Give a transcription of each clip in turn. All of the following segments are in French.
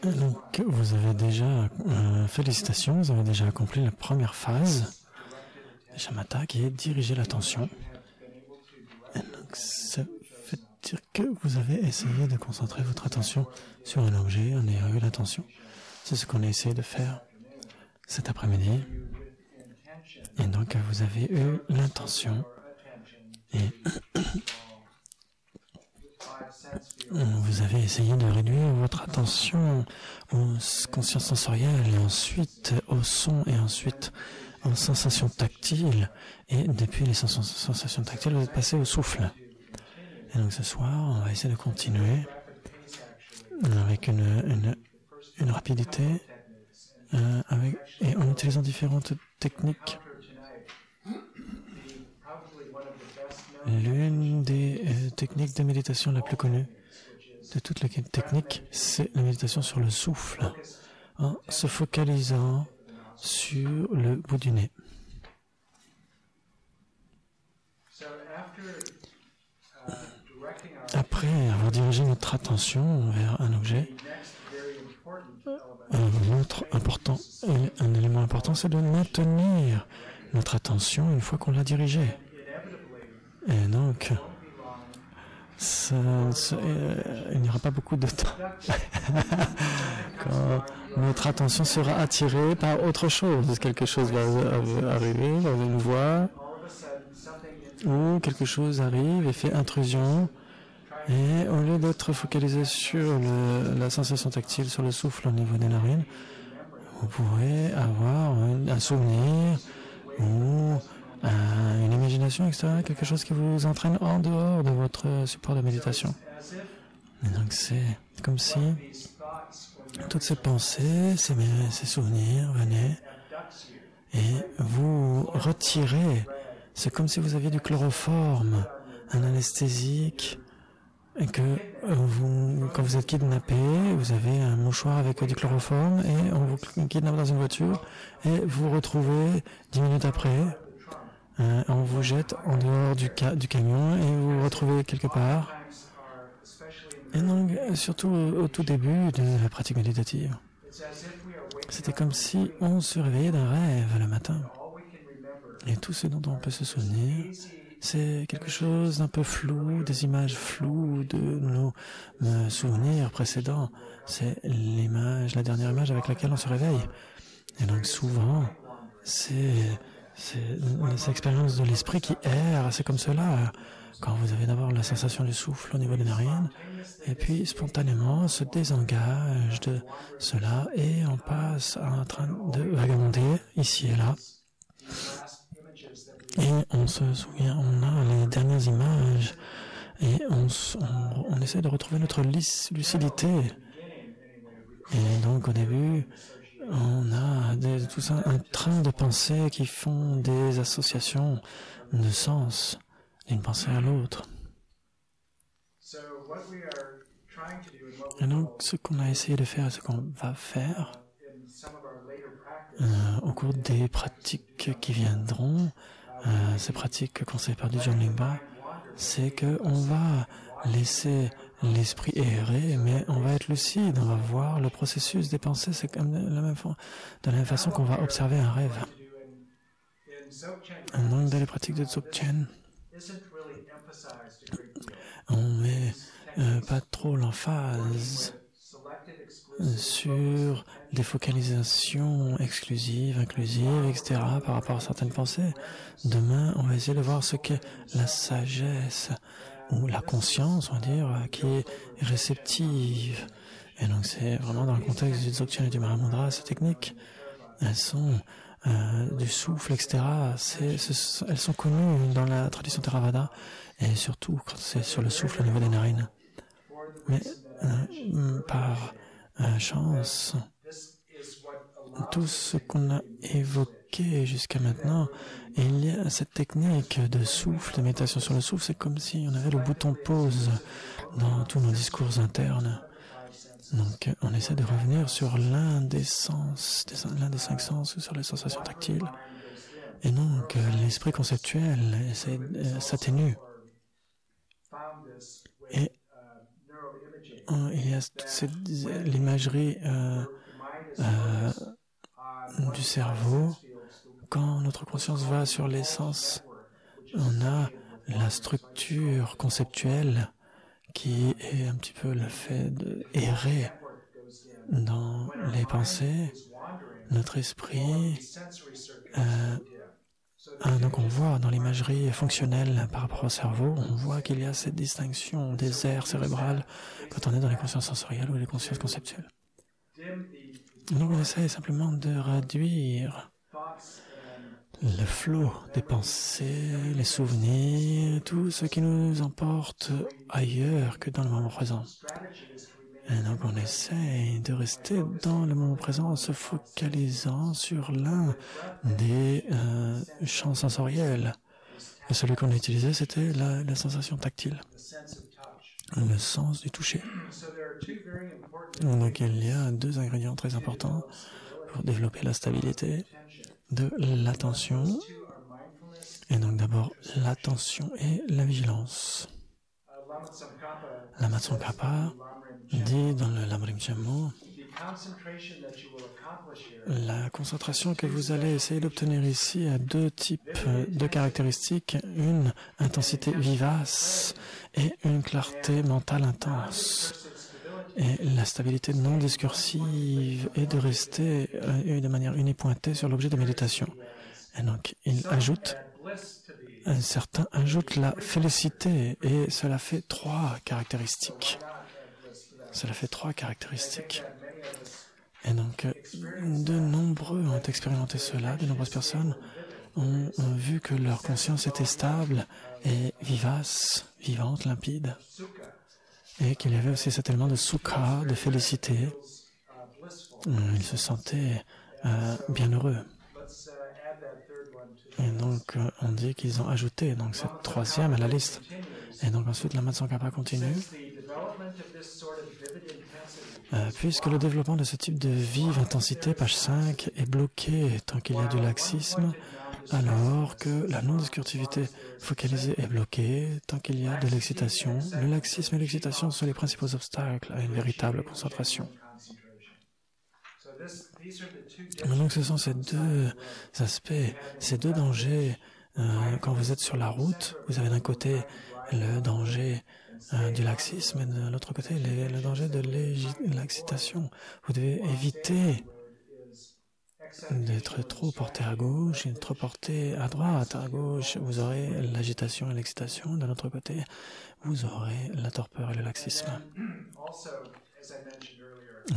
Donc, vous avez déjà, félicitations, vous avez déjà accompli la première phase du shamatha qui est diriger l'attention. Donc, ça veut dire que vous avez essayé de concentrer votre attention sur un objet en ayant eu l'attention. C'est ce qu'on a essayé de faire cet après-midi. Et donc, vous avez eu l'intention et vous avez essayé de réduire votre attention aux consciences sensorielles et ensuite au son et ensuite aux sensations tactiles. Et depuis les sensations tactiles, vous êtes passé au souffle. Et donc ce soir, on va essayer de continuer avec une rapidité et en utilisant différentes techniques. L'une des techniques de méditation la plus connue de toutes les techniques, c'est la méditation sur le souffle, en se focalisant sur le bout du nez. Après avoir dirigé notre attention vers un objet, un élément important, c'est de maintenir notre attention une fois qu'on l'a dirigée. Et donc, il n'y aura pas beaucoup de temps quand notre attention sera attirée par autre chose. Quelque chose va arriver, va nous voir, ou quelque chose arrive et fait intrusion. Et au lieu d'être focalisé sur la sensation tactile, sur le souffle au niveau des narines, vous pourrez avoir un souvenir ou une imagination extérieure, quelque chose qui vous entraîne en dehors de votre support de méditation. Et donc c'est comme si toutes ces pensées, ces souvenirs venaient et vous retirez. C'est comme si vous aviez du chloroforme, un anesthésique, et que quand vous êtes kidnappé, vous avez un mouchoir avec du chloroforme et on vous kidnappe dans une voiture et vous retrouvez 10 minutes après, on vous jette en dehors du camion et vous vous retrouvez quelque part. Et donc, surtout au tout début de la pratique méditative, c'était comme si on se réveillait d'un rêve le matin. Et tout ce dont on peut se souvenir, c'est quelque chose d'un peu flou, des images floues de nos souvenirs précédents. C'est l'image, la dernière image avec laquelle on se réveille. Et donc souvent, c'est les expériences de l'esprit qui errent. C'est comme cela, quand vous avez d'abord la sensation du souffle au niveau des narines, et puis spontanément se désengage de cela et on passe en train de vagabonder ici et là. Et on se souvient, on a les dernières images et on essaie de retrouver notre lucidité. Et donc au début, on a tout ça, un train de pensées qui font des associations de sens d'une pensée à l'autre. Et donc ce qu'on a essayé de faire, ce qu'on va faire au cours des pratiques qui viendront, ces pratiques conseillées par Dudjom Lingpa, c'est que on va laisser l'esprit errer, mais on va être lucide, on va voir le processus des pensées. C'est comme de la même façon qu'on va observer un rêve. Donc dans les pratiques de Dzogchen, on met pas trop l'emphase sur des focalisations exclusives, inclusives, etc. par rapport à certaines pensées. Demain, on va essayer de voir ce qu'est la sagesse ou la conscience, on va dire, qui est réceptive. Et donc c'est vraiment dans le contexte du Dzogchen et du Mahamudra, ces techniques, elles sont du souffle, etc. Elles sont connues dans la tradition Theravada et surtout quand c'est sur le souffle au niveau des narines. Mais par chance, tout ce qu'on a évoqué jusqu'à maintenant, il y a cette technique de souffle, de méditation sur le souffle, c'est comme si on avait le bouton pause dans tous nos discours internes. Donc, on essaie de revenir sur l'un des sens, l'un des 5 sens, sur les sensations tactiles. Et donc, l'esprit conceptuel s'atténue. Et il y a toute l'imagerie du cerveau. Quand notre conscience va sur l'essence, on a la structure conceptuelle qui est un petit peu le fait d'errer dans les pensées. Notre esprit, donc on voit dans l'imagerie fonctionnelle par rapport au cerveau, on voit qu'il y a cette distinction des aires cérébrales quand on est dans les consciences sensorielles ou les consciences conceptuelles. Donc on essaie simplement de réduire le flot des pensées, les souvenirs, tout ce qui nous emporte ailleurs que dans le moment présent. Et donc on essaie de rester dans le moment présent en se focalisant sur l'un des champs sensoriels. Et celui qu'on a utilisé, c'était la sensation tactile, le sens du toucher. Donc il y a deux ingrédients très importants pour développer la stabilité de l'attention. Et donc d'abord l'attention et la vigilance. Lama Tsongkhapa dit dans le Lamrim Chenmo, la concentration que vous allez essayer d'obtenir ici a deux types de caractéristiques, une intensité vivace et une clarté mentale intense. Et la stabilité non discursive est de rester de manière unipointée sur l'objet de méditation. Et donc il ajoute, certains ajoutent la félicité et cela fait trois caractéristiques. Et donc, de nombreux ont expérimenté cela, de nombreuses personnes ont vu que leur conscience était stable et vivace, vivante, limpide, et qu'il y avait aussi cet élément de sukha, de félicité. Ils se sentaient bienheureux. Et donc, on dit qu'ils ont ajouté donc, cette troisième à la liste. Et donc ensuite, Lama Tsongkhapa continue. Puisque le développement de ce type de vive intensité, page 5, est bloqué tant qu'il y a du laxisme, alors que la non-discursivité focalisée est bloquée tant qu'il y a de l'excitation. Le laxisme et l'excitation sont les principaux obstacles à une véritable concentration. Donc ce sont ces deux aspects, ces deux dangers. Quand vous êtes sur la route, vous avez d'un côté le danger du laxisme et de l'autre côté le danger de l'excitation. Vous devez éviter d'être trop porté à gauche et trop porté à droite. À gauche, vous aurez l'agitation et l'excitation. De l'autre côté, vous aurez la torpeur et le laxisme.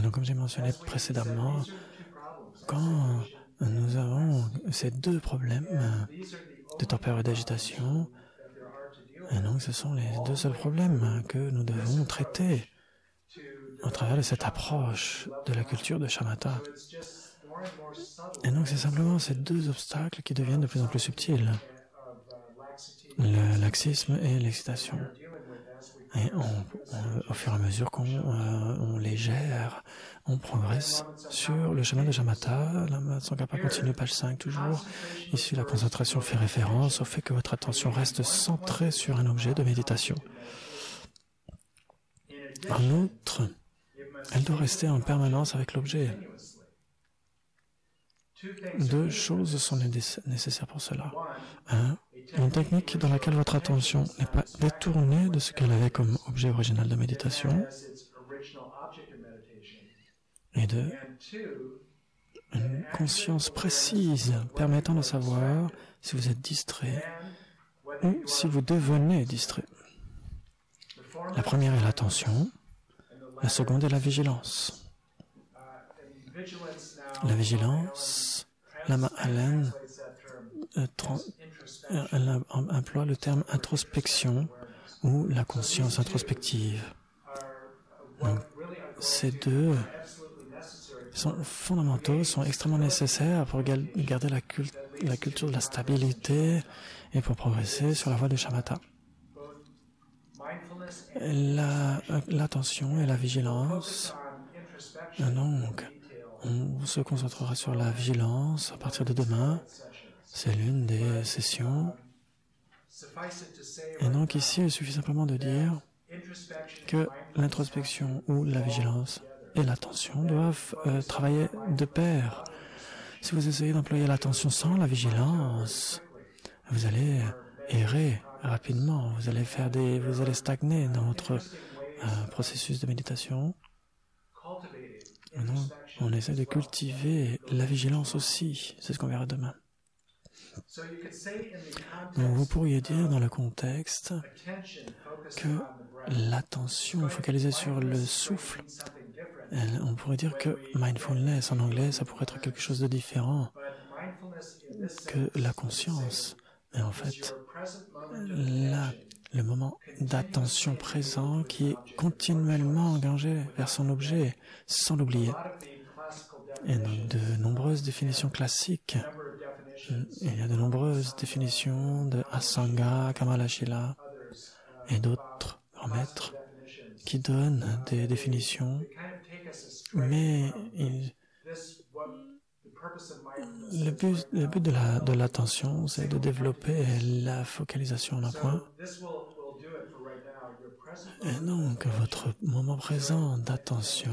Donc, comme j'ai mentionné précédemment, quand nous avons ces deux problèmes de torpeur et d'agitation, et donc ce sont les deux seuls problèmes que nous devons traiter au travers de cette approche de la culture de Shamatha. Et donc c'est simplement ces deux obstacles qui deviennent de plus en plus subtils, le laxisme et l'excitation. Et au fur et à mesure qu'on les gère, on progresse sur le chemin de Shamatha. Lama Tsongkhapa continue, page 5 toujours. Ici, la concentration fait référence au fait que votre attention reste centrée sur un objet de méditation. En outre, elle doit rester en permanence avec l'objet. Deux choses sont nécessaires pour cela. Un, une technique dans laquelle votre attention n'est pas détournée de ce qu'elle avait comme objet original de méditation. Et deux, une conscience précise permettant de savoir si vous êtes distrait ou si vous devenez distrait. La première est l'attention, la seconde est la vigilance. La vigilance, Lama Allen emploie le terme introspection ou la conscience introspective. Donc, ces deux sont fondamentaux, sont extrêmement nécessaires pour garder la culture de la stabilité et pour progresser sur la voie de Shamatha. L'attention et la vigilance, donc, on se concentrera sur la vigilance à partir de demain. C'est l'une des sessions. Et donc ici, il suffit simplement de dire que l'introspection ou la vigilance et l'attention doivent travailler de pair. Si vous essayez d'employer l'attention sans la vigilance, vous allez errer rapidement, vous allez stagner dans votre processus de méditation. Maintenant, on essaie de cultiver la vigilance aussi, c'est ce qu'on verra demain. Donc vous pourriez dire dans le contexte que l'attention focalisée sur le souffle, on pourrait dire que mindfulness en anglais, ça pourrait être quelque chose de différent que la conscience. Mais en fait, là, le moment d'attention présent qui est continuellement engagé vers son objet, sans l'oublier. Et donc de nombreuses définitions classiques. Il y a de nombreuses définitions de Asanga, Kamalashila et d'autres grands maîtres qui donnent des définitions, mais le but de l'attention, c'est de développer la focalisation en un point. Et donc, votre moment présent d'attention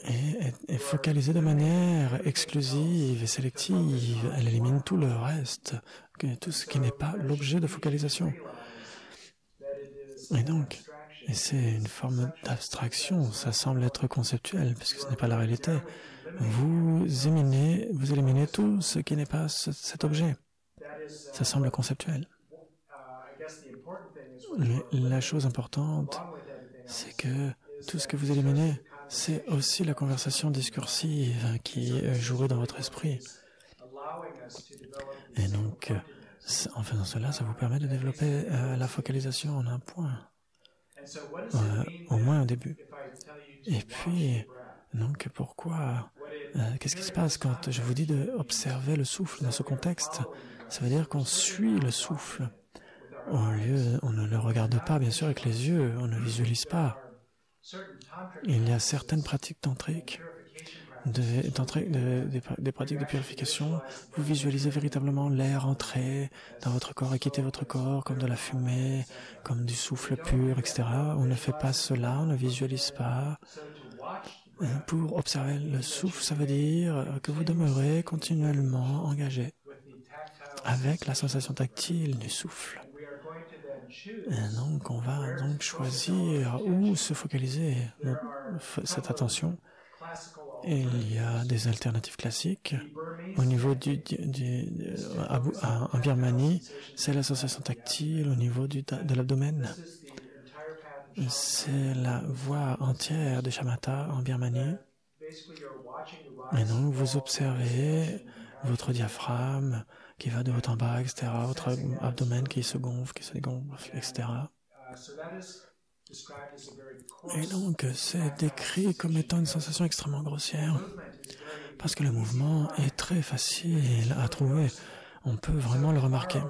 est focalisé de manière exclusive et sélective. Elle élimine tout le reste, tout ce qui n'est pas l'objet de focalisation. Et donc, c'est une forme d'abstraction, ça semble être conceptuel, puisque ce n'est pas la réalité. Vous éliminez tout ce qui n'est pas cet objet. Ça semble conceptuel. Mais la chose importante, c'est que tout ce que vous éliminez, c'est aussi la conversation discursive qui jouerait dans votre esprit. Et donc, en faisant cela, ça vous permet de développer la focalisation en un point, au moins au début. Et puis, donc, pourquoi qu'est-ce qui se passe quand je vous dis d'observer le souffle dans ce contexte? Ça veut dire qu'on suit le souffle. On ne le regarde pas, bien sûr, avec les yeux, on ne visualise pas. Il y a certaines pratiques tantriques, des pratiques de purification. Vous visualisez véritablement l'air entrer dans votre corps et quitter votre corps comme de la fumée, comme du souffle pur, etc. On ne fait pas cela, on ne visualise pas. Pour observer le souffle, ça veut dire que vous demeurez continuellement engagé avec la sensation tactile du souffle. Et donc, on va donc choisir où se focaliser cette attention. Et il y a des alternatives classiques. Au niveau en Birmanie, c'est la sensation tactile au niveau de l'abdomen. C'est la voie entière de Shamatha en Birmanie. Et donc, vous observez votre diaphragme qui va de haut en bas, etc., votre abdomen qui se gonfle, qui se dégonfle, etc. Et donc, c'est décrit comme étant une sensation extrêmement grossière, parce que le mouvement est très facile à trouver. On peut vraiment le remarquer.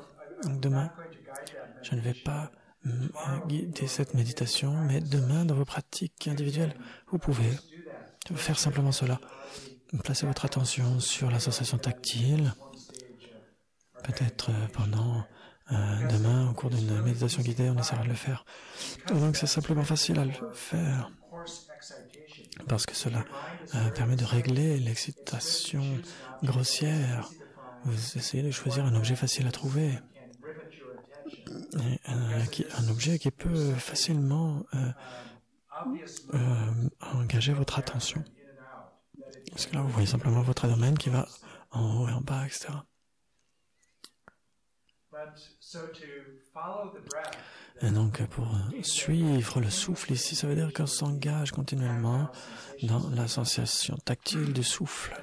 Donc, demain, je ne vais pas guider cette méditation, mais demain, dans vos pratiques individuelles, vous pouvez faire simplement cela. Placez votre attention sur la sensation tactile, peut-être pendant demain, au cours d'une méditation guidée, on essaiera de le faire. Et donc c'est simplement facile à le faire, parce que cela permet de régler l'excitation grossière. Vous essayez de choisir un objet facile à trouver, un objet qui peut facilement engager votre attention. Parce que là, vous voyez simplement votre abdomen qui va en haut et en bas, etc. Et donc, pour suivre le souffle ici, ça veut dire qu'on s'engage continuellement dans la sensation tactile du souffle.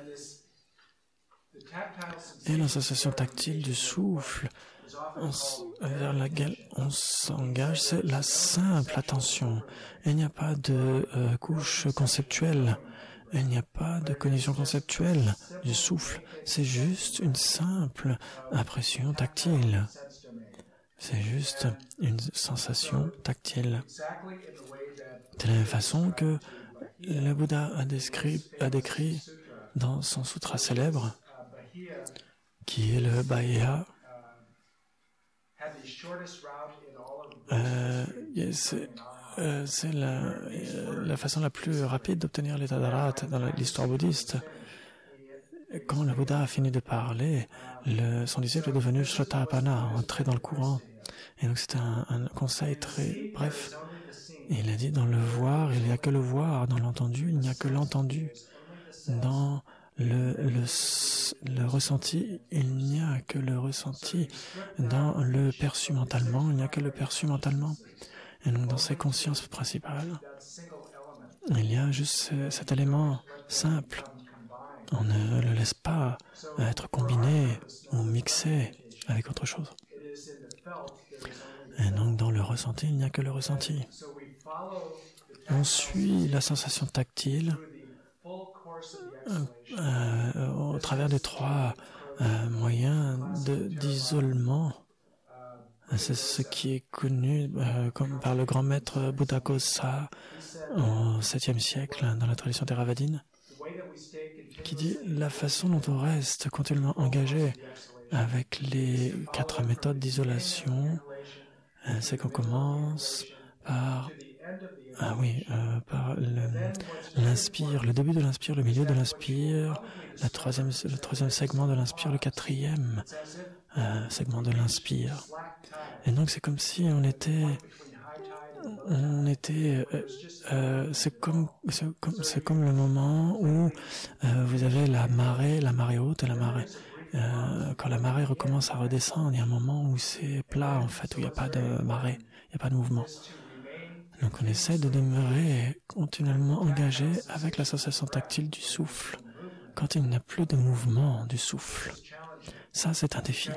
Et la sensation tactile du souffle vers laquelle on s'engage, c'est la simple attention. Il n'y a pas de couche conceptuelle. Il n'y a pas de cognition conceptuelle du souffle. C'est juste une simple impression tactile. C'est juste une sensation tactile. De la même façon que le Bouddha a décrit dans son sutra célèbre, qui est le Bāya, c'est la façon la plus rapide d'obtenir l'état d'Arhat dans l'histoire bouddhiste. Quand le Bouddha a fini de parler, son disciple est devenu Shraddhapana, entré dans le courant. Et donc c'était un conseil très bref. Et il a dit, dans le voir, il n'y a que le voir, dans l'entendu, il n'y a que l'entendu. Dans le ressenti, il n'y a que le ressenti. Dans le perçu mentalement, il n'y a que le perçu mentalement. Et donc dans ces consciences principales, il y a juste cet élément simple. On ne le laisse pas être combiné ou mixé avec autre chose. Et donc dans le ressenti, il n'y a que le ressenti. On suit la sensation tactile au travers des 3 moyens d'isolement. C'est ce qui est connu comme par le grand maître Buddha Ghosa au 7e siècle dans la tradition théravadine, qui dit la façon dont on reste continuellement engagé avec les 4 méthodes d'isolation, c'est qu'on commence par par l'inspire, le début de l'inspire, le milieu de l'inspire, le troisième segment de l'inspire, le 4e segment de l'inspire. Et donc c'est comme si c'est comme le moment où vous avez la marée haute et la marée. Quand la marée recommence à redescendre, il y a un moment où c'est plat en fait, où il n'y a pas de marée, il n'y a pas de mouvement. Donc on essaie de demeurer continuellement engagé avec la sensation tactile du souffle, quand il n'y a plus de mouvement du souffle. Ça, c'est un défi.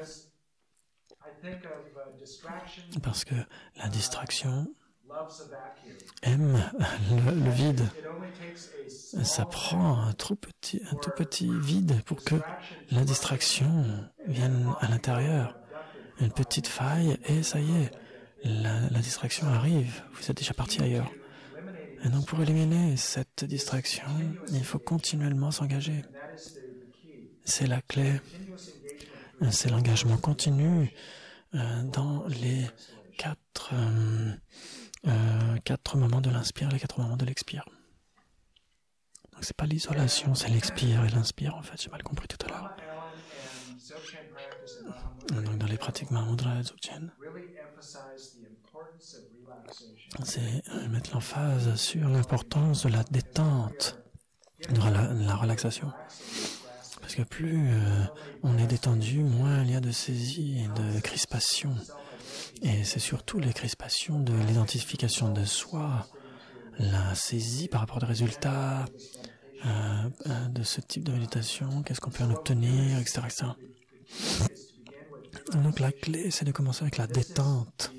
Parce que la distraction aime le vide. Ça prend un tout petit vide pour que la distraction vienne à l'intérieur. Une petite faille et ça y est, la distraction arrive. Vous êtes déjà parti ailleurs. Et donc pour éliminer cette distraction, il faut continuellement s'engager. C'est la clé. C'est l'engagement continu dans les 4 moments de l'inspire, les 4 moments de l'expire. Donc c'est pas l'isolation, c'est l'expire et l'inspire en fait, j'ai mal compris tout à l'heure. Donc dans les pratiques Mahamudra et Dzogchen, c'est mettre l'emphase sur l'importance de la détente, de la relaxation. Parce que plus on est détendu, moins il y a de saisie et de crispation. Et c'est surtout les crispations de l'identification de soi, la saisie par rapport aux résultats de ce type de méditation, qu'est-ce qu'on peut en obtenir, etc., etc. Donc la clé, c'est de commencer avec la détente.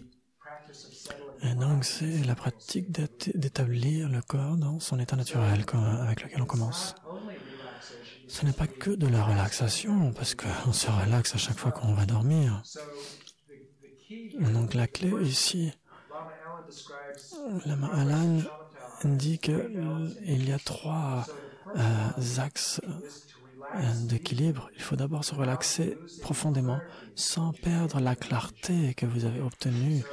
Et donc c'est la pratique d'établir le corps dans son état naturel avec lequel on commence. Ce n'est pas que de la relaxation, parce qu'on se relaxe à chaque fois qu'on va dormir. Donc la clé ici, Lama Alan dit qu'il y a 3 axes d'équilibre. Il faut d'abord se relaxer profondément, sans perdre la clarté que vous avez obtenue,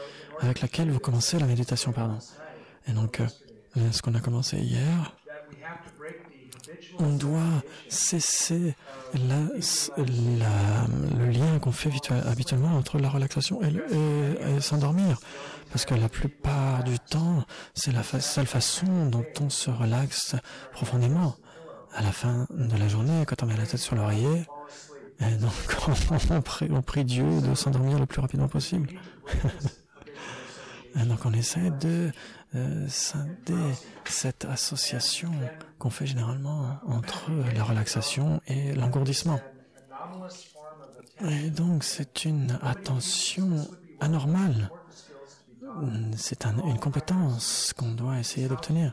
avec laquelle vous commencez la méditation, Et donc, ce qu'on a commencé hier, on doit cesser le lien qu'on fait habituellement entre la relaxation et s'endormir. Parce que la plupart du temps, c'est la seule façon dont on se relaxe profondément. À la fin de la journée, quand on met la tête sur l'oreiller, et donc on prie Dieu de s'endormir le plus rapidement possible. Et donc on essaie de scinder cette association qu'on fait généralement entre la relaxation et l'engourdissement. Et donc c'est une attention anormale. C'est une compétence qu'on doit essayer d'obtenir.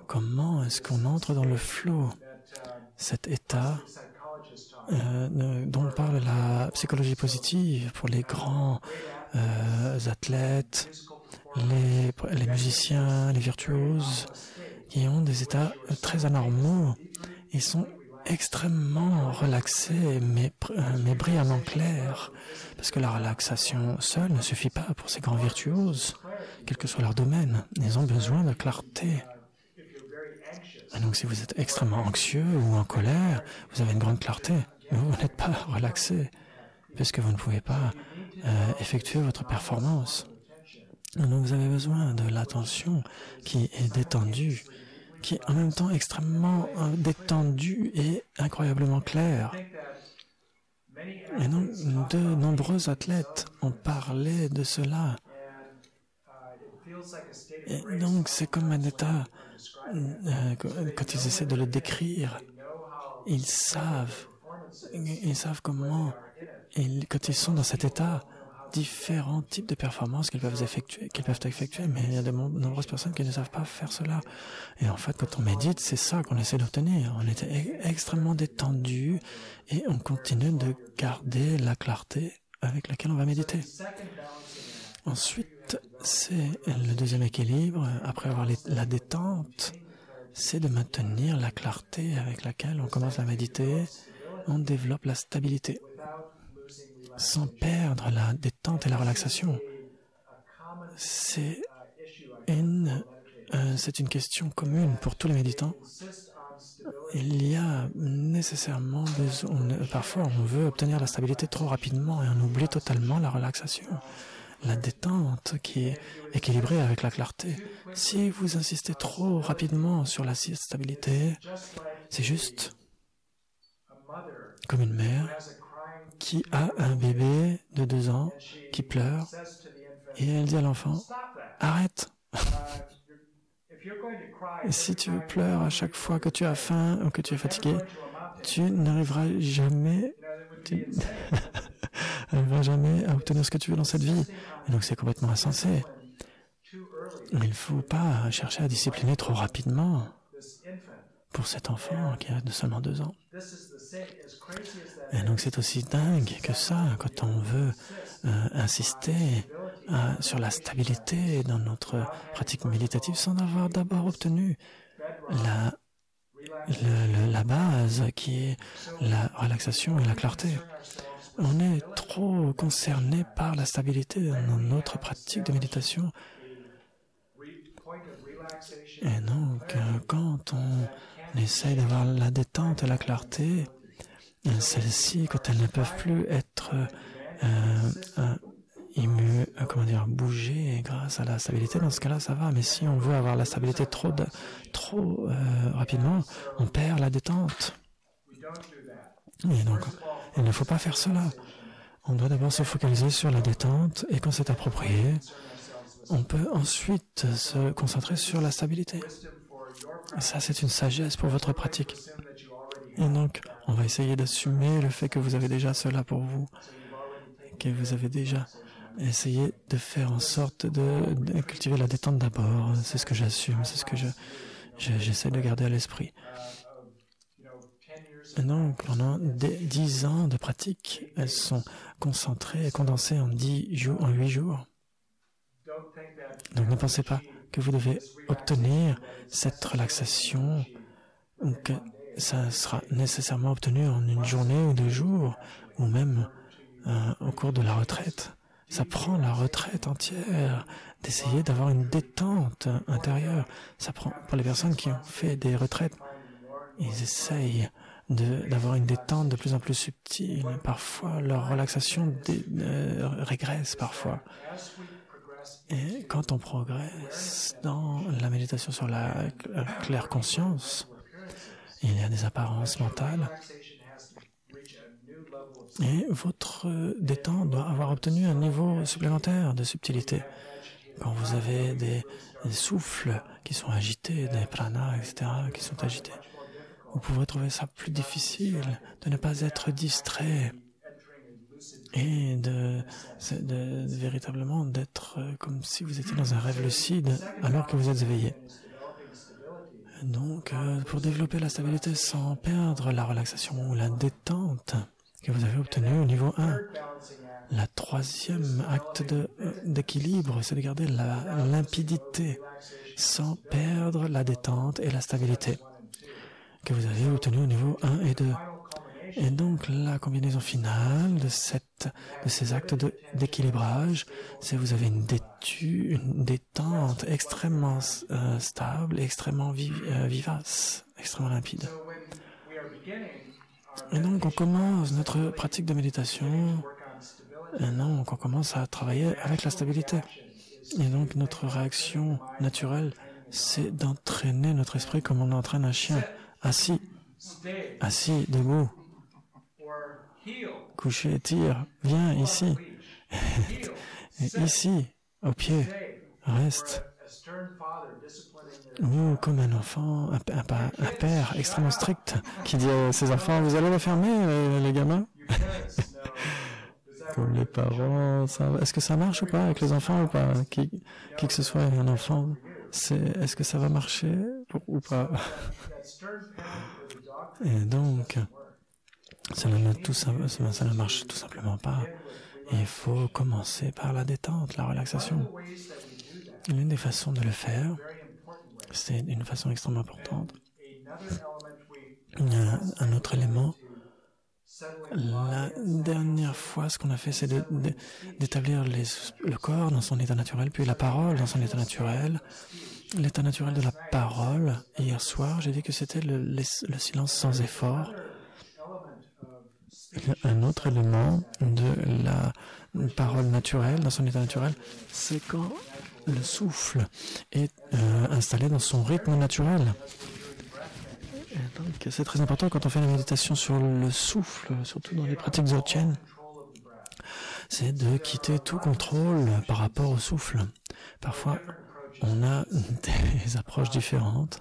Comment est-ce qu'on entre dans le flow, cet état dont parle la psychologie positive pour les grands athlètes, les musiciens, les virtuoses, qui ont des états très anormaux. Ils sont extrêmement relaxés, mais brillamment clairs. Parce que la relaxation seule ne suffit pas pour ces grands virtuoses, quel que soit leur domaine. Ils ont besoin de clarté. Et donc si vous êtes extrêmement anxieux ou en colère, vous avez une grande clarté, mais vous n'êtes pas relaxé, puisque vous ne pouvez pas effectuer votre performance. Donc vous avez besoin de l'attention qui est détendue, qui est en même temps extrêmement détendue et incroyablement claire. Et donc de nombreux athlètes ont parlé de cela. Et donc c'est comme un état, quand ils essaient de le décrire, ils savent comment, quand ils sont dans cet état, différents types de performances qu'ils peuvent effectuer, mais il y a de nombreuses personnes qui ne savent pas faire cela. Et en fait, quand on médite, c'est ça qu'on essaie d'obtenir. On était extrêmement détendu et on continue de garder la clarté avec laquelle on va méditer. Ensuite, c'est le deuxième équilibre, après avoir la détente, c'est de maintenir la clarté avec laquelle on commence à méditer. On développe la stabilité, sans perdre la détente et la relaxation. C'est une question commune pour tous les méditants. Il y a nécessairement besoin, parfois on veut obtenir la stabilité trop rapidement et on oublie totalement la relaxation, la détente qui est équilibrée avec la clarté. Si vous insistez trop rapidement sur la stabilité, c'est juste comme une mère qui a un bébé de 2 ans qui pleure et elle dit à l'enfant « Arrête !» Et si tu pleures à chaque fois que tu as faim ou que tu es fatigué, tu n'arriveras jamais, à obtenir ce que tu veux dans cette vie. Et donc c'est complètement insensé. Il ne faut pas chercher à discipliner trop rapidement pour cet enfant qui a seulement 2 ans. Et donc c'est aussi dingue que ça, quand on veut insister sur la stabilité dans notre pratique méditative sans avoir d'abord obtenu la base qui est la relaxation et la clarté. On est trop concerné par la stabilité dans notre pratique de méditation. Et donc, quand on essaye d'avoir la détente et la clarté, celles-ci, quand elles ne peuvent plus être bouger grâce à la stabilité, dans ce cas-là, ça va. Mais si on veut avoir la stabilité trop rapidement, on perd la détente. Et donc, il ne faut pas faire cela. On doit d'abord se focaliser sur la détente et quand c'est approprié, on peut ensuite se concentrer sur la stabilité. Et ça, c'est une sagesse pour votre pratique. Et donc, on va essayer d'assumer le fait que vous avez déjà cela pour vous, que vous avez déjà essayé de faire en sorte de cultiver la détente d'abord. C'est ce que j'assume, c'est ce que j'essaie de garder à l'esprit. Et donc, pendant 10 ans de pratique, elles sont concentrées et condensées en 8 jours. Donc, ne pensez pas que vous devez obtenir cette relaxation, ou que ça sera nécessairement obtenu en une journée ou 2 jours, ou même au cours de la retraite. Ça prend la retraite entière d'essayer d'avoir une détente intérieure. Ça prend, pour les personnes qui ont fait des retraites, ils essayent d'avoir une détente de plus en plus subtile. Parfois, leur relaxation régresse parfois. Et quand on progresse dans la méditation sur la claire conscience, il y a des apparences mentales. Et votre détente doit avoir obtenu un niveau supplémentaire de subtilité. Quand vous avez des souffles qui sont agités, des pranas, etc., qui sont agités, vous pouvez trouver ça plus difficile de ne pas être distrait et véritablement d'être comme si vous étiez dans un rêve lucide alors que vous êtes éveillé. Donc, pour développer la stabilité sans perdre la relaxation ou la détente que vous avez obtenue au niveau 1, la 3e acte d'équilibre, c'est de garder la limpidité sans perdre la détente et la stabilité. que vous avez obtenu au niveau 1 et 2. Et donc, la combinaison finale de ces actes d'équilibrage, c'est que vous avez une détente extrêmement stable et extrêmement vivace, extrêmement limpide. Et donc, on commence notre pratique de méditation, et donc on commence à travailler avec la stabilité. Et donc, notre réaction naturelle, c'est d'entraîner notre esprit comme on entraîne un chien, assis, debout, couché, tire, viens ici, et ici, au pied, reste. Ou comme un enfant, un père extrêmement strict qui dit à ses enfants, vous allez la fermer, les gamins. Comme les parents, est-ce que ça marche ou pas avec les enfants ou pas? Qui que ce soit un enfant, est-ce que ça va marcher ou pas? Et donc, ça ne marche tout simplement pas. Il faut commencer par la détente, la relaxation. L'une des façons de le faire, c'est une façon extrêmement importante. Un autre élément, la dernière fois, ce qu'on a fait, c'est d'établir le corps dans son état naturel, puis la parole dans son état naturel. L'état naturel de la parole, hier soir, j'ai dit que c'était le silence sans effort. Un autre élément de la parole naturelle, dans son état naturel, c'est quand le souffle est installé dans son rythme naturel. Et donc, c'est très important quand on fait la méditation sur le souffle, surtout dans les pratiques dzogchen, c'est de quitter tout contrôle par rapport au souffle. Parfois, on a des approches différentes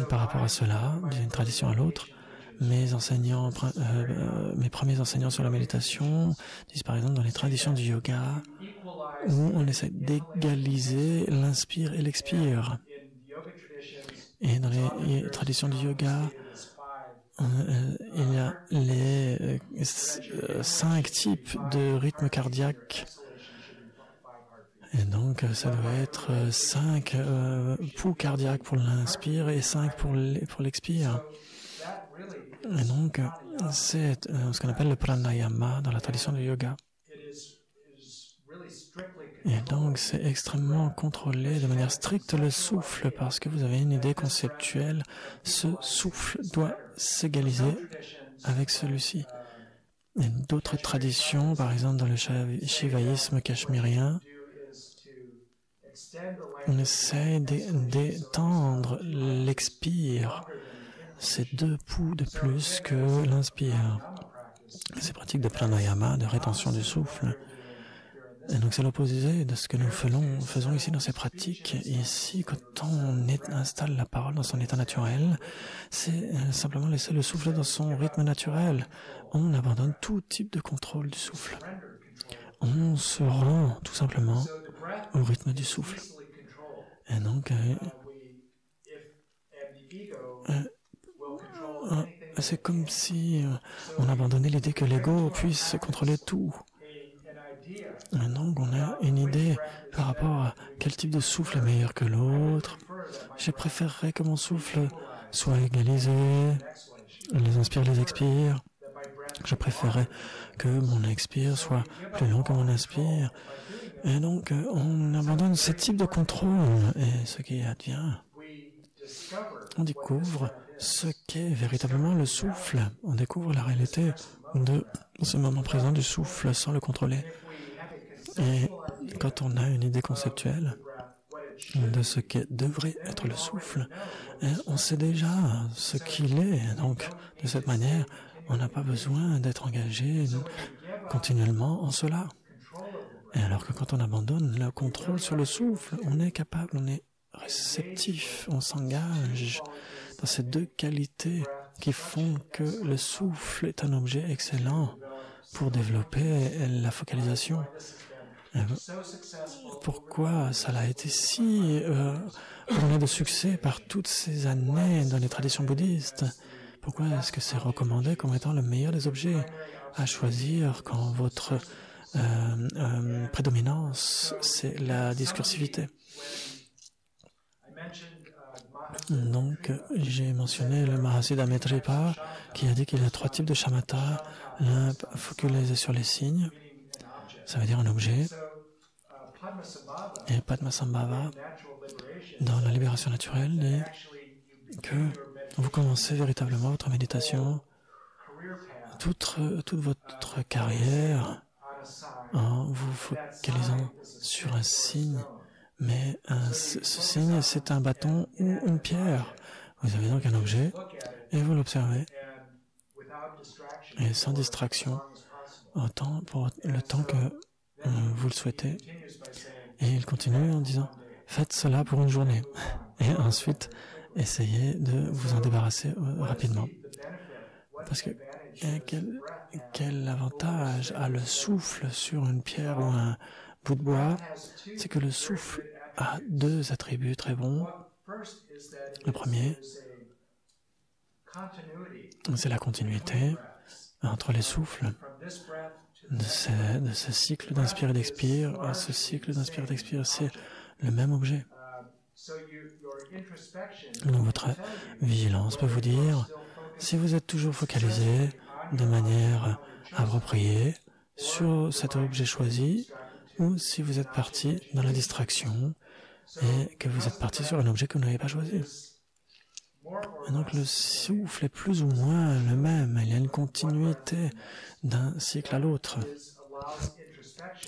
par rapport à cela, d'une tradition à l'autre. Mes premiers enseignants sur la méditation disent par exemple dans les traditions du yoga où on essaie d'égaliser l'inspire et l'expire. Et dans les traditions du yoga, il y a les 5 types de rythme cardiaque. Et donc, ça doit être 5 pouls cardiaques pour l'inspire et 5 pour l'expire. Et donc, c'est ce qu'on appelle le pranayama dans la tradition du yoga. Et donc, c'est extrêmement contrôlé de manière stricte le souffle parce que vous avez une idée conceptuelle. Ce souffle doit s'égaliser avec celui-ci. Et d'autres traditions, par exemple dans le shivaïsme cachemérien, on essaie d'étendre l'expire. C'est 2 pouls de plus que l'inspire. Ces pratiques de pranayama, de rétention du souffle. Et donc c'est l'opposé de ce que nous faisons ici dans ces pratiques. Ici, quand on installe la parole dans son état naturel, c'est simplement laisser le souffle dans son rythme naturel. On abandonne tout type de contrôle du souffle. On se rend tout simplement au rythme du souffle. Et donc, c'est comme si on abandonnait l'idée que l'ego puisse contrôler tout. Et donc, on a une idée par rapport à quel type de souffle est meilleur que l'autre. Je préférerais que mon souffle soit égalisé, les inspire, les expire. Je préférerais que mon expire soit plus long que mon inspire. Et donc, on abandonne ce type de contrôle. Et ce qui advient, on découvre ce qu'est véritablement le souffle. On découvre la réalité de ce moment présent du souffle sans le contrôler. Et quand on a une idée conceptuelle de ce que devrait être le souffle, on sait déjà ce qu'il est. Donc, de cette manière, on n'a pas besoin d'être engagé continuellement en cela. Et alors que quand on abandonne le contrôle sur le souffle, on est capable, on est réceptif, on s'engage dans ces 2 qualités qui font que le souffle est un objet excellent pour développer la focalisation. Pourquoi ça a été si couronné de succès par toutes ces années dans les traditions bouddhistes? Pourquoi est-ce que c'est recommandé comme étant le meilleur des objets à choisir quand votre prédominance, c'est la discursivité? Donc, j'ai mentionné le Mahasiddha Maitreya qui a dit qu'il y a 3 types de shamatha. L'un focalisé sur les signes, ça veut dire un objet. Et Padmasambhava, dans la libération naturelle, dit que vous commencez véritablement votre méditation, toute votre carrière, en vous focalisant sur un signe. Mais ce signe, c'est un bâton ou une pierre. Vous avez donc un objet et vous l'observez. Et sans distraction, pour le temps que vous le souhaitez. Et il continue en disant, faites cela pour une journée. Et ensuite, essayez de vous en débarrasser rapidement. Parce que quel avantage a le souffle sur une pierre ou un bout de bois? C'est que le souffle a 2 attributs très bons. Le premier, c'est la continuité entre les souffles de ce cycle d'inspire et d'expire à ce cycle d'inspire et d'expire. C'est le même objet. Donc votre vigilance peut vous dire, si vous êtes toujours focalisé de manière appropriée sur cet objet choisi, ou si vous êtes parti dans la distraction et que vous êtes parti sur un objet que vous n'avez pas choisi. Et donc le souffle est plus ou moins le même, il y a une continuité d'un cycle à l'autre.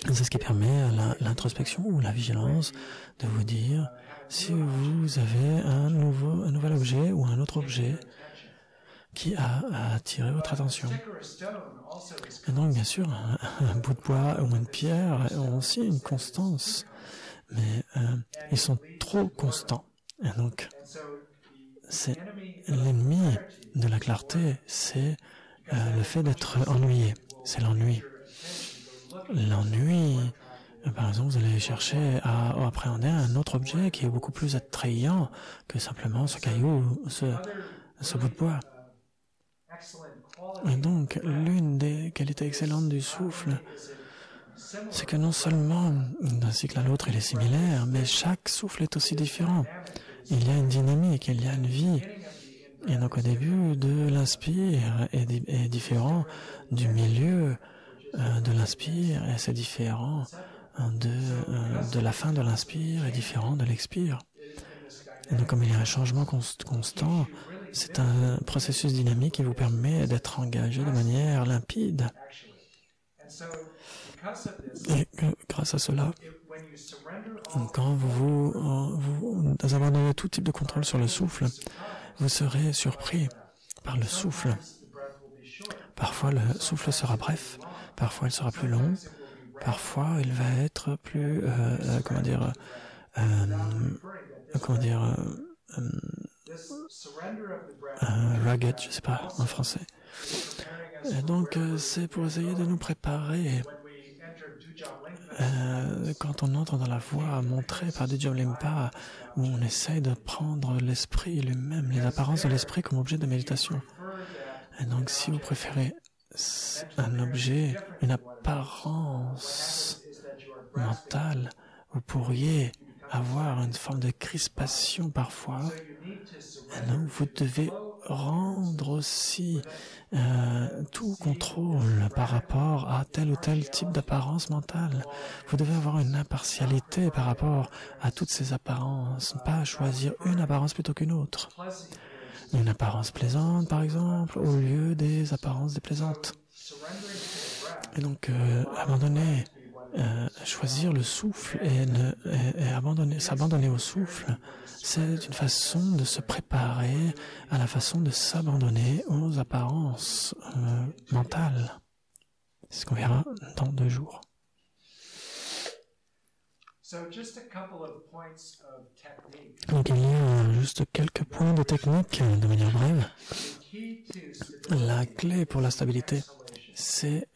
C'est ce qui permet à l'introspection ou la vigilance de vous dire si vous avez un nouvel objet ou un autre objet qui a attiré votre attention. Et donc, bien sûr, un bout de bois ou une pierre ont aussi une constance, mais ils sont trop constants. Et donc, c'est l'ennemi de la clarté, c'est le fait d'être ennuyé. C'est l'ennui. L'ennui, par exemple, vous allez chercher à appréhender un autre objet qui est beaucoup plus attrayant que simplement ce caillou, ce bout de bois. Et donc, l'une des qualités excellentes du souffle, c'est que non seulement d'un cycle à l'autre il est similaire, mais chaque souffle est aussi différent. Il y a une dynamique, il y a une vie. Et donc au début de l'inspire est différent du milieu de l'inspire, et c'est différent de la fin de l'inspire est différent de l'expire. Et donc comme il y a un changement constant, c'est un processus dynamique qui vous permet d'être engagé de manière limpide. Et grâce à cela, quand vous abandonnez tout type de contrôle sur le souffle, vous serez surpris par le souffle. Parfois, le souffle sera bref, parfois il sera plus long, parfois il va être plus, rugged, je ne sais pas en français. Et donc, c'est pour essayer de nous préparer. Quand on entre dans la voie montrée par Dudjom Limpa, où on essaye de prendre l'esprit lui-même, les apparences de l'esprit comme objet de méditation. Et donc, si vous préférez un objet, une apparence mentale, vous pourriez avoir une forme de crispation parfois. Et donc, vous devez rendre aussi tout contrôle par rapport à tel ou tel type d'apparence mentale. Vous devez avoir une impartialité par rapport à toutes ces apparences, pas choisir une apparence plutôt qu'une autre. Une apparence plaisante, par exemple, au lieu des apparences déplaisantes. Et donc, choisir le souffle et s'abandonner au souffle, c'est une façon de se préparer à la façon de s'abandonner aux apparences mentales. C'est ce qu'on verra dans 2 jours. Donc il y a juste quelques points de technique de manière brève. La clé pour la stabilité, c'est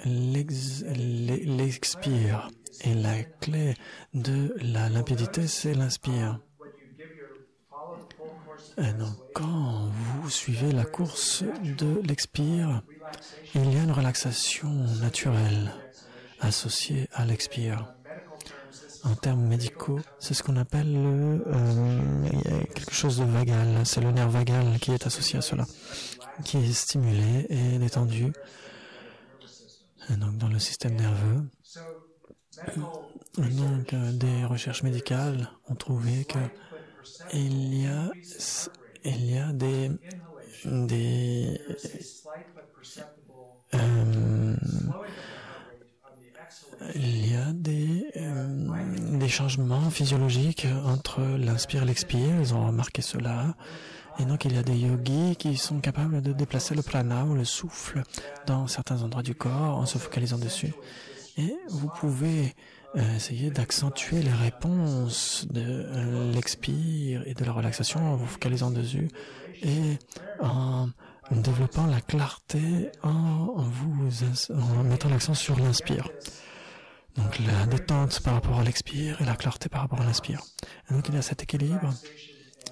l'expire. Et la clé de la limpidité, c'est l'inspire. Et donc, quand vous suivez la course de l'expire, il y a une relaxation naturelle associée à l'expire. en termes médicaux, c'est ce qu'on appelle quelque chose de vagal. C'est le nerf vagal qui est associé à cela, qui est stimulé et détendu. Et donc dans le système nerveux. Donc des recherches médicales ont trouvé que il y a des changements physiologiques entre l'inspire et l'expire. Ils ont remarqué cela. Et donc, il y a des yogis qui sont capables de déplacer le prana ou le souffle dans certains endroits du corps en se focalisant dessus. Et vous pouvez essayer d'accentuer les réponses de l'expire et de la relaxation en vous focalisant dessus et en développant la clarté en mettant l'accent sur l'inspire. Donc la détente par rapport à l'expire et la clarté par rapport à l'inspire. Et donc il y a cet équilibre,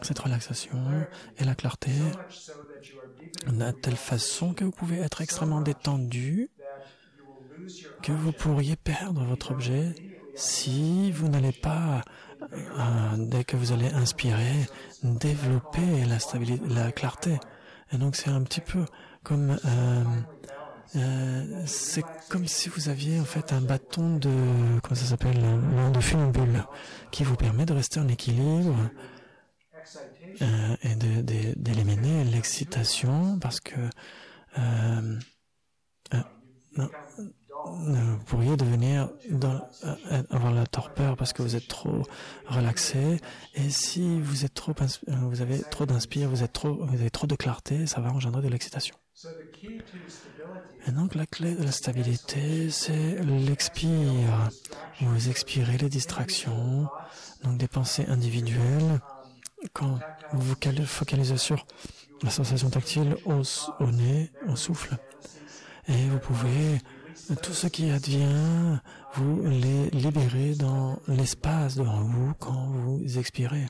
cette relaxation et la clarté de telle façon que vous pouvez être extrêmement détendu, que vous pourriez perdre votre objet si vous n'allez pas, dès que vous allez inspirer, développer la stabilité, la clarté. Et donc c'est un petit peu comme c'est comme si vous aviez en fait un bâton de, comment ça s'appelle, de funambule, qui vous permet de rester en équilibre et d'éliminer l'excitation, parce que vous pourriez devenir avoir la torpeur parce que vous êtes trop relaxé, et si vous êtes trop, vous avez trop d'inspire, vous avez trop de clarté, ça va engendrer de l'excitation. Et donc la clé de la stabilité, c'est l'expire. Vous expirez les distractions, donc des pensées individuelles. Quand vous vous focalisez sur la sensation tactile au nez, au souffle, et vous pouvez, tout ce qui advient, vous les libérer dans l'espace devant vous quand vous expirez.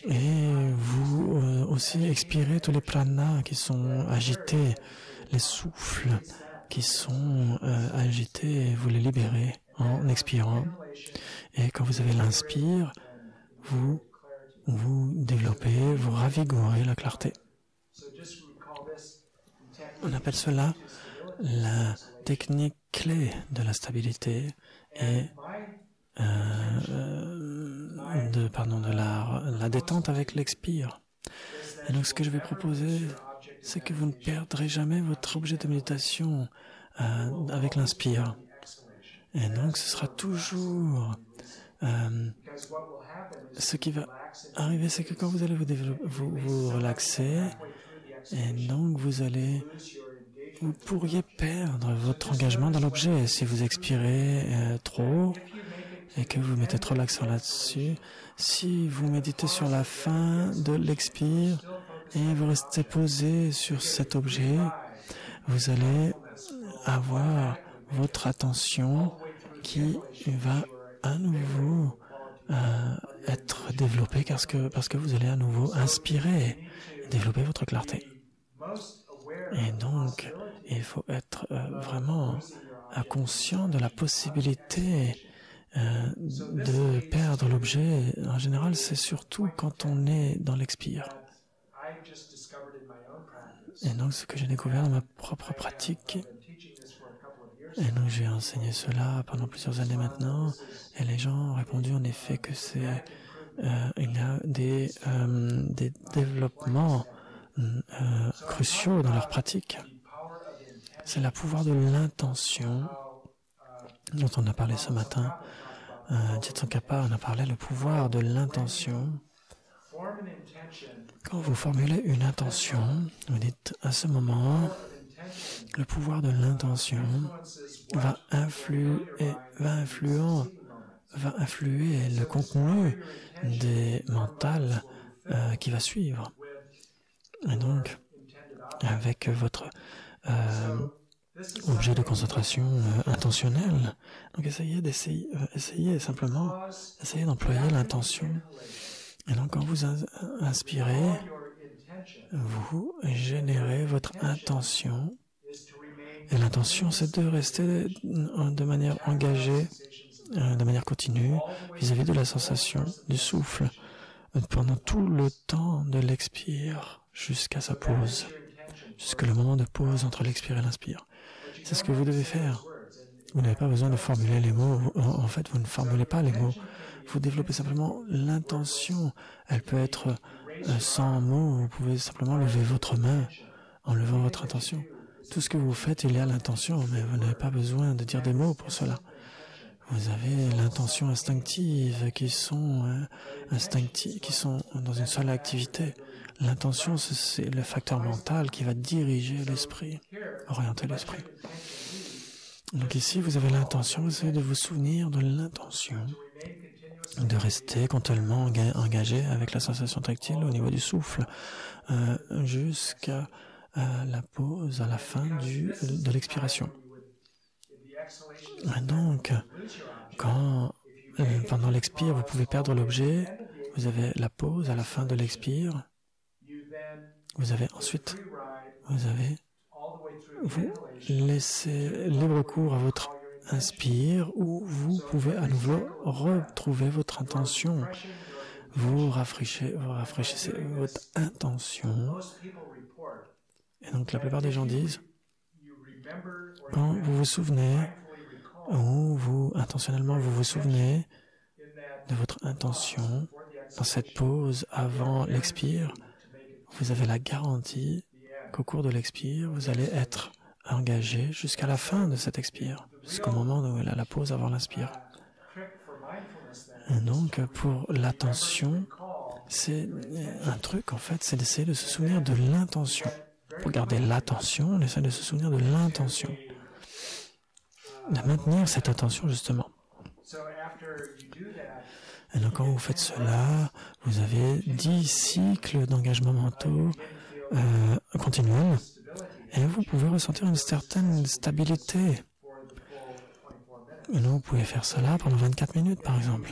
Et vous aussi expirez tous les pranas qui sont agités, les souffles qui sont agités, vous les libérez en expirant. Et quand vous avez l'inspire, vous développez, vous ravigorez la clarté. On appelle cela la technique clé de la stabilité et de la détente avec l'expire. Et donc ce que je vais proposer, c'est que vous ne perdrez jamais votre objet de méditation avec l'inspire. Et donc ce sera toujours ce qui va arriver, c'est que quand vous allez vous relaxer, et donc vous pourriez perdre votre engagement dans l'objet si vous expirez trop et que vous mettez trop l'accent là-dessus. Si vous méditez sur la fin de l'expire et vous restez posé sur cet objet, vous allez avoir votre attention qui va à nouveau être développée parce que vous allez à nouveau inspirer et développer votre clarté. Et donc, il faut être vraiment conscient de la possibilité de perdre l'objet. En général, c'est surtout quand on est dans l'expire. Et donc, ce que j'ai découvert dans ma propre pratique, et donc j'ai enseigné cela pendant plusieurs années maintenant, et les gens ont répondu en effet que il y a des développements cruciaux dans leur pratique. C'est le pouvoir de l'intention dont on a parlé ce matin. Tsongkhapa en a parlé, le pouvoir de l'intention. Quand vous formulez une intention, vous dites à ce moment, le pouvoir de l'intention va influer le contenu des mentales qui va suivre. Et donc, avec votre objet de concentration intentionnel, donc essayez d'employer l'intention. Et donc, quand vous inspirez, vous générez votre intention. Et l'intention, c'est de rester de manière engagée de manière continue vis-à-vis de la sensation du souffle pendant tout le temps de l'expire jusqu'à sa pause, jusqu'au moment de pause entre l'expire et l'inspire. C'est ce que vous devez faire. Vous n'avez pas besoin de formuler les mots. En fait, vous ne formulez pas les mots. Vous développez simplement l'intention. Elle peut être sans mots. Vous pouvez simplement lever votre main en levant votre intention. Tout ce que vous faites, il y a l'intention, mais vous n'avez pas besoin de dire des mots pour cela. Vous avez l'intention instinctive qui sont dans une seule activité. L'intention, c'est le facteur mental qui va diriger l'esprit, orienter l'esprit. Donc ici, vous avez l'intention, vous essayez de vous souvenir de l'intention, de rester continuellement engagé avec la sensation tactile au niveau du souffle, jusqu'à la pause, à la fin de l'expiration. Donc, quand pendant l'expire, vous pouvez perdre l'objet, vous avez la pause à la fin de l'expire, vous laissez libre cours à votre inspire où vous pouvez à nouveau retrouver votre intention. Vous rafraîchissez votre intention. Et donc la plupart des gens disent, quand vous vous souvenez, ou intentionnellement vous vous souvenez de votre intention dans cette pause avant l'expire, vous avez la garantie qu'au cours de l'expire, vous allez être engagé jusqu'à la fin de cet expire, jusqu'au moment où il y a la pause avant l'inspire. Et donc, pour l'attention, c'est un truc, en fait, c'est d'essayer de se souvenir de l'intention. Pour garder l'attention, on essaie de se souvenir de l'intention. De maintenir cette attention, justement. Et donc, quand vous faites cela, vous avez 10 cycles d'engagement mentaux continuels et vous pouvez ressentir une certaine stabilité. Et donc, vous pouvez faire cela pendant 24 minutes, par exemple.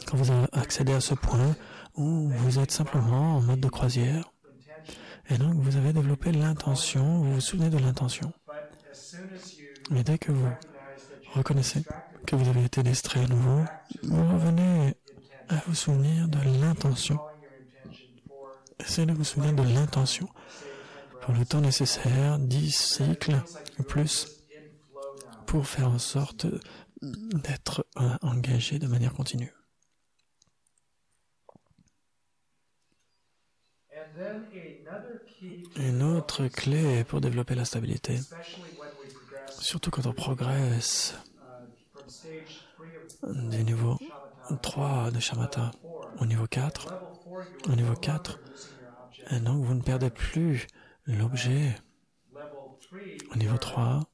Quand vous avez accédé à ce point où vous êtes simplement en mode de croisière, et donc vous avez développé l'intention, vous vous souvenez de l'intention. Mais dès que vous reconnaissez que vous avez été distrait à nouveau, vous revenez à vous souvenir de l'intention. Essayez de vous souvenir de l'intention pour le temps nécessaire, 10 cycles ou plus, pour faire en sorte d'être engagé de manière continue. Une autre clé pour développer la stabilité, surtout quand on progresse du niveau 3 de Shamatha au niveau 4, et donc vous ne perdez plus l'objet. Au niveau 3,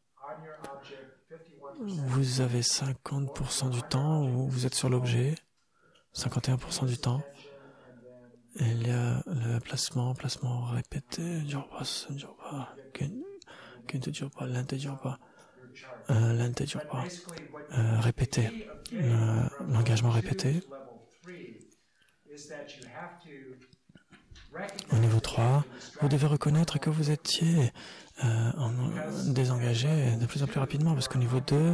vous avez 50% du temps où vous êtes sur l'objet, 51% du temps. Il y a le placement répété, ne dure pas, répété, l'engagement répété. Au niveau 3, vous devez reconnaître que vous étiez désengagé de plus en plus rapidement, parce qu'au niveau 2,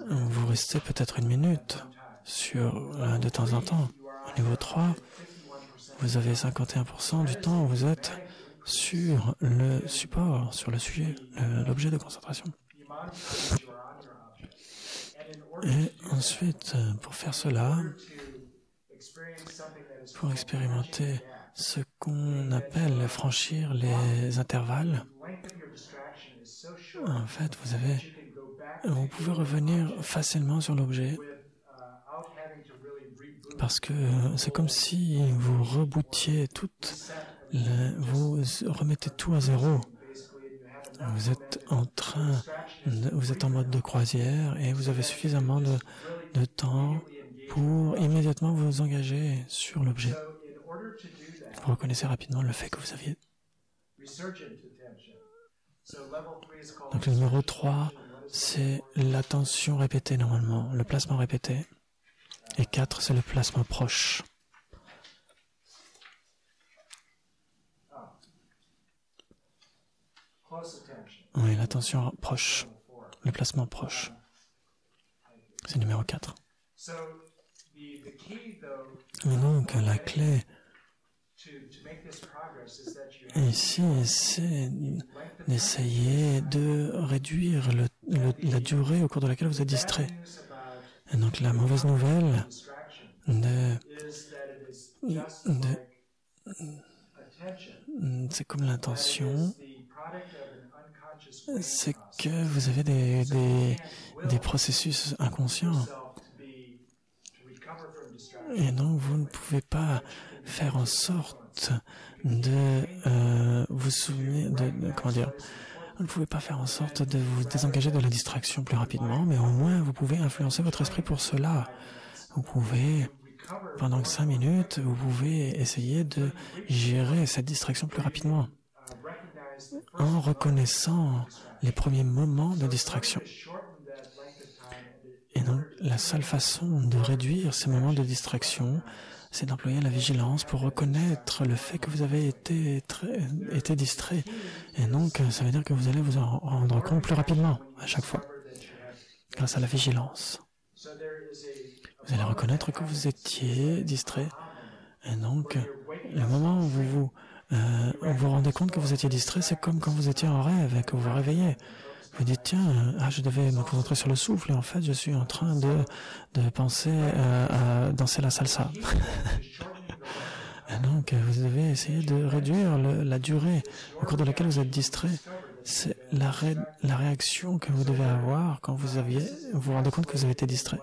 vous restez peut-être 1 minute de temps en temps. Au niveau 3, vous avez 51% du temps où vous êtes sur le support, sur le sujet, l'objet de concentration. Et ensuite, pour faire cela, pour expérimenter ce qu'on appelle franchir les intervalles, en fait, vous pouvez revenir facilement sur l'objet parce que c'est comme si vous rebootiez vous remettez tout à zéro. Vous êtes en mode de croisière et vous avez suffisamment de temps pour immédiatement vous engager sur l'objet. Vous reconnaissez rapidement le fait que vous aviez. Donc le numéro 3, c'est l'attention répétée normalement, le placement répété. Et 4, c'est le placement proche. Oui, l'attention proche, le placement proche. C'est numéro 4. Et donc, la clé ici, c'est d'essayer de réduire la durée au cours de laquelle vous êtes distrait. Et donc, la mauvaise nouvelle c'est comme l'intention, c'est que vous avez des processus inconscients. Et donc, vous ne pouvez pas faire en sorte de vous souvenir comment dire, vous ne pouvez pas faire en sorte de vous désengager de la distraction plus rapidement, mais au moins vous pouvez influencer votre esprit pour cela. Vous pouvez, pendant 5 minutes, vous pouvez essayer de gérer cette distraction plus rapidement en reconnaissant les premiers moments de distraction. Et donc, la seule façon de réduire ces moments de distraction, c'est d'employer la vigilance pour reconnaître le fait que vous avez été distrait. Et donc, ça veut dire que vous allez vous en rendre compte plus rapidement à chaque fois, grâce à la vigilance. Vous allez reconnaître que vous étiez distrait. Et donc, le moment où vous vous rendez compte que vous étiez distrait, c'est comme quand vous étiez en rêve et que vous vous réveillez. Vous dites, tiens, je devais me concentrer sur le souffle et en fait, je suis en train de penser à danser la salsa. Et donc, vous devez essayer de réduire la durée au cours de laquelle vous êtes distrait. C'est la réaction que vous devez avoir quand vous vous rendez compte que vous avez été distrait.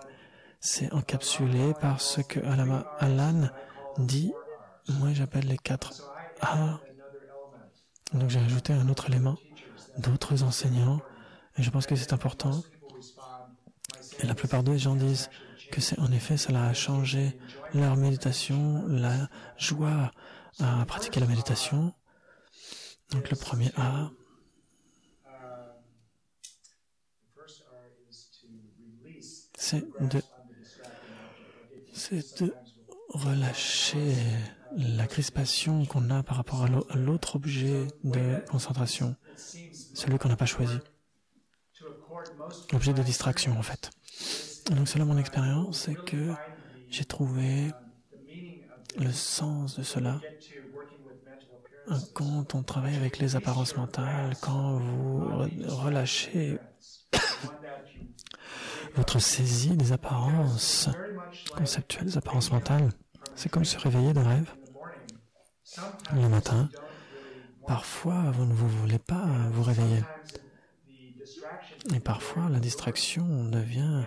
C'est encapsulé par ce que Alan dit, moi j'appelle les 4 A. Donc j'ai ajouté un autre élément, d'autres enseignants, et je pense que c'est important. Et la plupart des gens disent que c'est en effet, cela a changé leur méditation, la joie à pratiquer la méditation. Donc le premier A, c'est de relâcher la crispation qu'on a par rapport à l'autre objet de concentration, celui qu'on n'a pas choisi, l'objet de distraction en fait. Donc selon mon expérience, c'est que j'ai trouvé le sens de cela quand on travaille avec les apparences mentales, quand vous relâchez votre saisie des apparences conceptuelles, des apparences mentales. C'est comme se réveiller d'un rêve le matin. Parfois, vous ne voulez pas vous réveiller. Et parfois, la distraction devient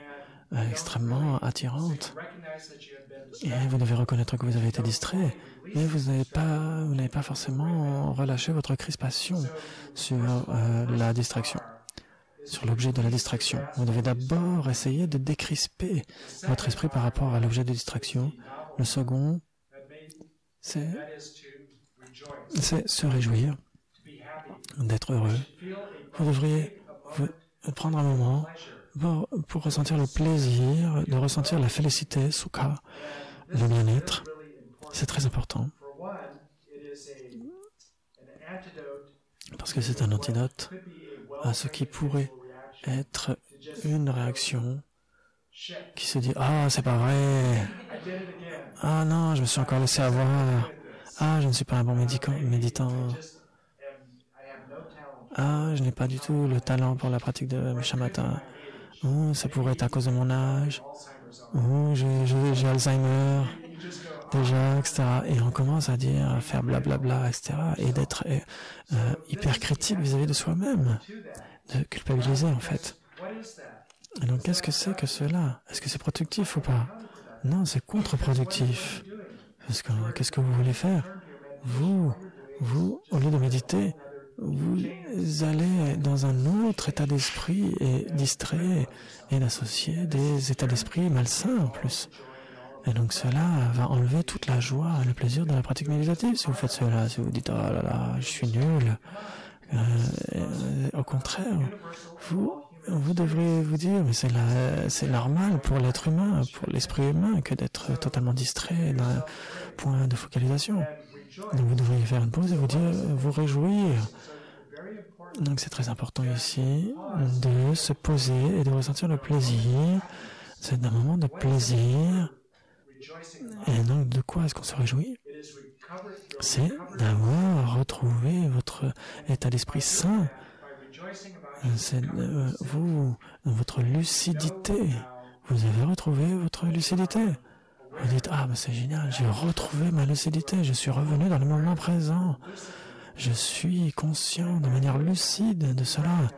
extrêmement attirante. Et vous devez reconnaître que vous avez été distrait, mais vous n'avez pas forcément relâché votre crispation sur la distraction, sur l'objet de la distraction. Vous devez d'abord essayer de décrisper votre esprit par rapport à l'objet de distraction. Le second, c'est se réjouir, d'être heureux. Vous devriez prendre un moment pour ressentir le plaisir, de ressentir la félicité, sukha, le bien-être. C'est très important. Parce que c'est un antidote à ce qui pourrait être une réaction qui se dit « Ah, c'est pas vrai. Ah non, je me suis encore laissé avoir. Ah, je ne suis pas un bon méditant. Ah, je n'ai pas du tout le talent pour la pratique de Shamatha. Oh, ça pourrait être à cause de mon âge. Oh, j'ai Alzheimer. Déjà, etc. » Et on commence à faire blablabla, etc. Et d'être hyper critique vis-à-vis de soi-même. De culpabiliser, en fait. Et donc, qu'est-ce que c'est que cela? Est-ce que c'est productif ou pas? Non, c'est contre-productif. Parce que qu'est-ce que vous voulez faire? Vous, au lieu de méditer, vous allez dans un autre état d'esprit et distrait et d'associer des états d'esprit malsains en plus. Et donc cela va enlever toute la joie et le plaisir de la pratique méditative si vous faites cela, si vous dites « Oh là là, je suis nul ». Au contraire, vous devriez vous dire, mais c'est normal pour l'être humain, pour l'esprit humain, que d'être totalement distrait d'un point de focalisation. Donc vous devriez faire une pause et vous réjouir. Donc c'est très important ici de se poser et de ressentir le plaisir C'est un moment de plaisir. Et donc, de quoi est-ce qu'on se réjouit? C'est d'avoir retrouvé votre état d'esprit sain. C'est vous, votre lucidité. Vous avez retrouvé votre lucidité. Vous dites, ah, mais c'est génial, j'ai retrouvé ma lucidité, je suis revenu dans le moment présent. Je suis conscient de manière lucide de cela.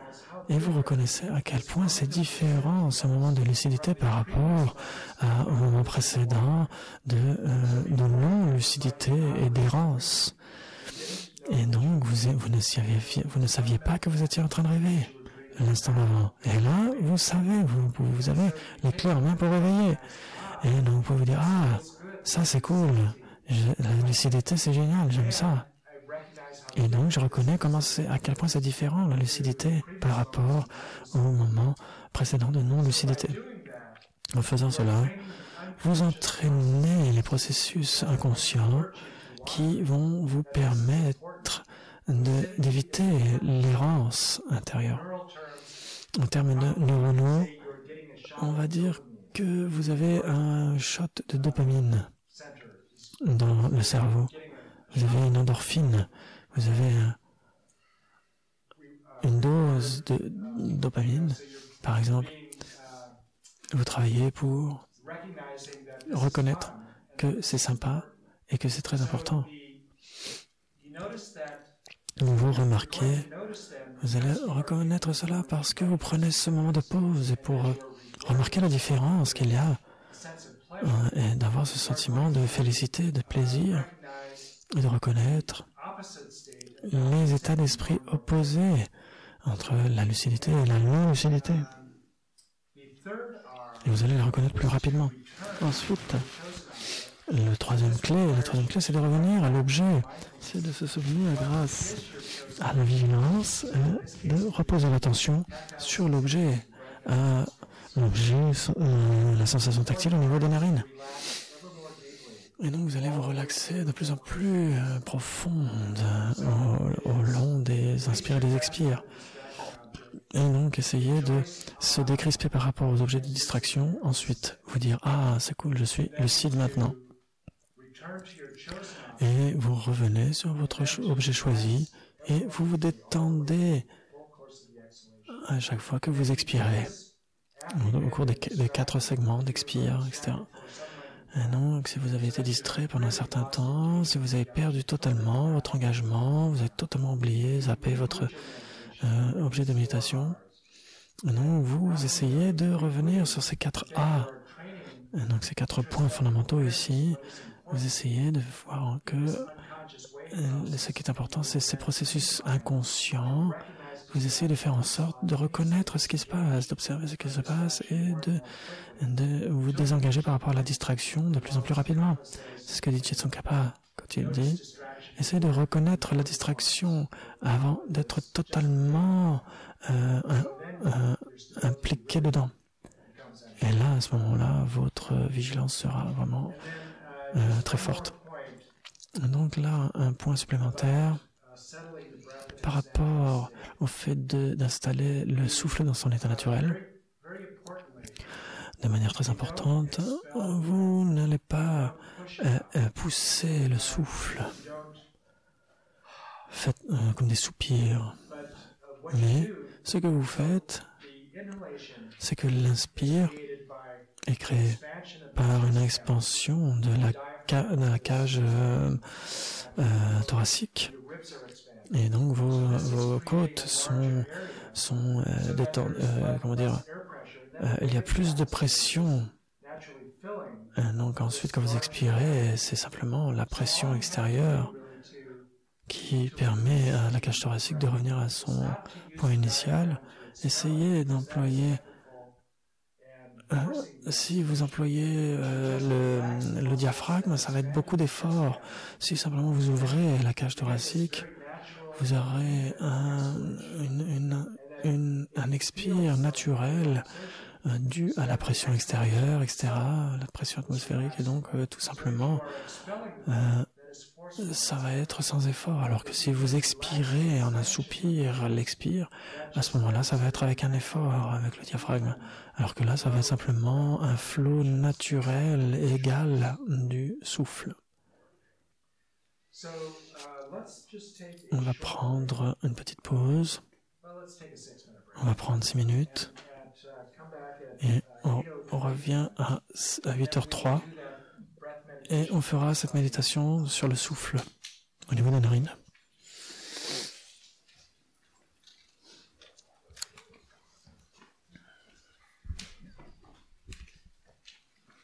Et vous reconnaissez à quel point c'est différent ce moment de lucidité par rapport au moment précédent de non-lucidité et d'errance. Et donc, vous ne saviez pas que vous étiez en train de rêver l'instant d'avant. Et là, vous savez, vous avez les clés en main pour réveiller. Et donc, vous pouvez vous dire, ah, ça c'est cool, la lucidité c'est génial, j'aime ça. Et donc, je reconnais à quel point c'est différent, la lucidité, par rapport au moment précédent de non-lucidité. En faisant cela, vous entraînez les processus inconscients qui vont vous permettre d'éviter l'errance intérieure. En termes de neuronaux, on va dire que vous avez un shot de dopamine dans le cerveau. Vous avez une endorphine. Vous avez une dose de dopamine, par exemple. Vous travaillez pour reconnaître que c'est sympa et que c'est très important. Vous remarquez, vous allez reconnaître cela parce que vous prenez ce moment de pause et pour remarquer la différence qu'il y a et d'avoir ce sentiment de félicité, de plaisir et de reconnaître les états d'esprit opposés entre la lucidité et la non-lucidité. Et vous allez les reconnaître plus rapidement. Ensuite, la troisième clé, c'est de revenir à l'objet. C'est de se souvenir grâce à la vigilance, de reposer l'attention sur l'objet, la sensation tactile au niveau des narines. Et donc vous allez vous relaxer de plus en plus profonde au long des inspires et des expires. Et donc essayez de se décrisper par rapport aux objets de distraction. Ensuite, vous dire, ah, c'est cool, je suis lucide maintenant. Et vous revenez sur votre objet choisi et vous vous détendez à chaque fois que vous expirez, au cours des 4 segments d'expire, etc. Et donc, si vous avez été distrait pendant un certain temps, si vous avez perdu totalement votre engagement, vous avez totalement oublié, zappé votre objet de méditation, et donc vous essayez de revenir sur ces 4 A. Et donc, ces 4 points fondamentaux ici, vous essayez de voir que ce qui est important, c'est ces processus inconscients. Vous essayez de faire en sorte de reconnaître ce qui se passe, d'observer ce qui se passe et de vous désengager par rapport à la distraction de plus en plus rapidement. C'est ce que dit Tsongkhapa quand il dit « Essayez de reconnaître la distraction avant d'être totalement impliqué dedans. » Et là, à ce moment-là, votre vigilance sera vraiment très forte. Donc là, un point supplémentaire par rapport au fait d'installer le souffle dans son état naturel. De manière très importante, vous n'allez pas pousser le souffle. Faites comme des soupirs. Mais ce que vous faites, c'est que l'inspire est créé par une expansion de la cage thoracique. Et donc vos côtes sont détendues, il y a plus de pression. Donc ensuite, quand vous expirez, c'est simplement la pression extérieure qui permet à la cage thoracique de revenir à son point initial. Essayez d'employer, si vous employez le diaphragme, ça va être beaucoup d'efforts. Si simplement vous ouvrez la cage thoracique, vous aurez un expire naturel dû à la pression extérieure, etc., la pression atmosphérique, et donc tout simplement ça va être sans effort. Alors que si vous expirez en un soupir, l'expire, à ce moment-là, ça va être avec un effort, avec le diaphragme. Alors que là, ça va être simplement un flot naturel, égal du souffle. On va prendre une petite pause. On va prendre 6 minutes. Et on revient à 8h03. Et on fera cette méditation sur le souffle au niveau des narines.